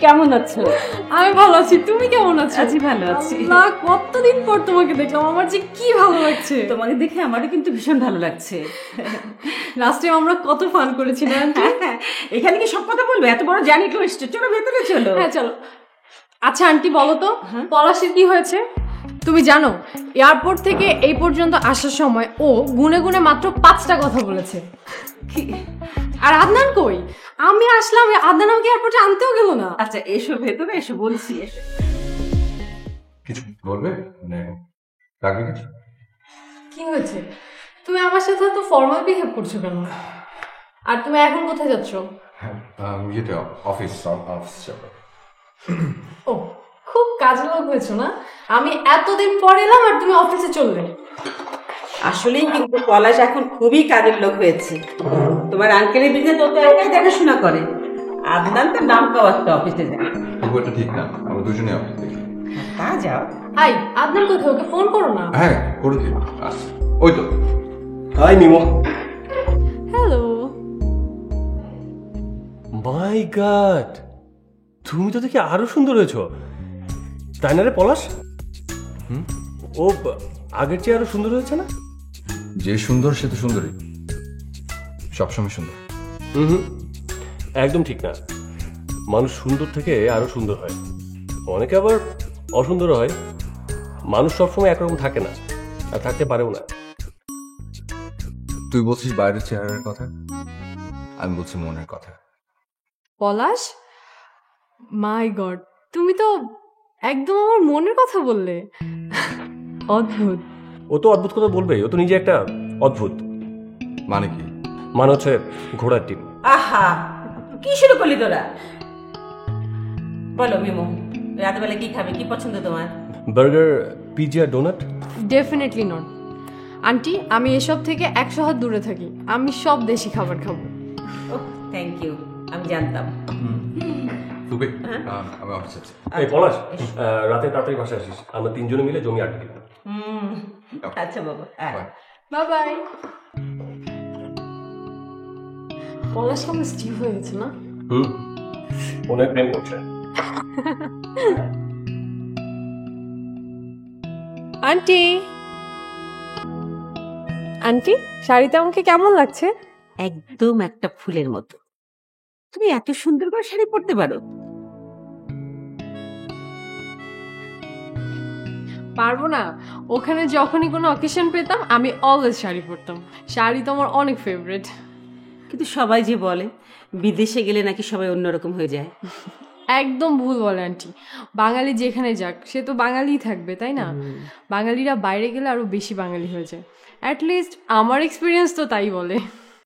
কেমন আছো? আমি ভালো আছি, তুমি কেমন আছো? আছি, ভালো আছি। আল্লাহ, কতদিন পর তোমাকে দেখলাম, আমার যে কি ভালো লাগছে। তোমাকে দেখে আমারও কিন্তু ভীষণ ভালো লাগছে। লাস্ট টাইম আমরা কত ফান করেছি না আন্টি? এখানে কি সব কথা বলবে? এত বড় জানি তো এসছে, চলো ভেতরে চলো। হ্যাঁ চলো। আচ্ছা আন্টি বলো তো, পলাশের কি হয়েছে? তুমি জানো এয়ারপোর্ট থেকে এই পর্যন্ত আসার সময় ও গুনে গুনে মাত্র 5টা কথা বলেছে। আর আদনান কই? আমি আসলাম, আদনান আমাকে এয়ারপোর্টে আনতেও গেল না। আচ্ছা এসো ভেতরে, এসো বলছি, এসো। কিছু বলবে? মানে লাগবে কিছু? কি হয়েছে? তুমি আমার সাথে তো ফর্মাল বিহেভ করছো কেন? আর তুমি এখন কোথায় যাচ্ছ? হ্যাঁ ইয়েতে অফিস যাবো। ও, খুব কাজের লোক হয়েছো না? আমি এতদিন পর এলাম আর তুমি অফিসে চললে। আসলেই কিন্তু পলাশ এখন খুবই কাজের লোক হয়েছে। তোমার আঙ্কেলের বিজনেস তো একাই দেখাশোনা করে। আদনান তো নাম কাওয়াচ্ছে অফিসে যায়। তবু এটা ঠিক না, আমরা দুজনে অফিস দেখি। তা যাও। হাই, আদনান কোথায়? ওকে ফোন করো না। হ্যাঁ করে দিই, আসছে ওই তো। Hi Mimo. Hello. My god, তুমি তো দেখি আরো সুন্দর হয়েছো, তাই না রে পলাশ? ও আগের চেয়ে আরো সুন্দর হয়েছে না? যে সুন্দর সে তো সুন্দরী, সবসময় সুন্দর। হুম, একদম ঠিক না। মানুষ সুন্দর থেকে আরো সুন্দর হয়, অনেকে আবার অসুন্দর হয়। মানুষ সবসময় একরকম থাকে না, আর থাকতে পারেও না। তুই বলছিস বাইরের চেহারার কথা, আমি বলছি মনের কথা। পলাশ, মাই গড, তুমি তো একদম আমার মনের কথা বললে। অদ্ভুত। ও তো অদ্ভুত কথা বলবেই, ও তো নিজে একটা অদ্ভুত। মানে কি? মানে হচ্ছে ঘোড়ার টিম। আহা, কি শুরু করলি তোরা? বলো মিমো, রাতবেলা কি খাবে? কি পছন্দ তোমার? Burger, pizza, donut? Definitely not aunty, আমি এসব থেকে 100 হাত দূরে থাকি। আমি সব দেশি খাবার খাবো। ওহ থ্যাংক ইউ, আমি জানতাম। তুই আমি অফিস আছি। এই পলাশ, রাতে তাড়াতাড়ি বাসায় আসিস, আমরা তিনজনে মিলে জমি আড্ডা দিব। আচ্ছা বাবা, হ্যাঁ। Bye bye. পলাশ কেমন স্টিভ হয়ে গেছে না? অনেক প্রেম করছে। আন্টি, আন্টি, শাড়িতে আমাকে কেমন লাগছে? একদম একটা ফুলের মতো। তুমি এত সুন্দর করে শাড়ি পরতে পারো? পারবো না? ওখানে যখনই কোনো অকেশন পেতাম আমি অলওয়েজ শাড়ি পরতাম। শাড়ি তো আমার অনেক ফেভারিট। কিন্তু সবাই যে বলে বিদেশে গেলে নাকি সবাই অন্যরকম হয়ে যায়। একদম ভুল বলে আন্টি। বাঙালি যেখানে যাক সে তো বাঙালিই থাকবে, তাই না? বাঙালিরা বাইরে গেলে আরো বেশি বাঙালি হয়ে যায়। অ্যাটলিস্ট আমার এক্সপিরিয়েন্স তো তাই বলে।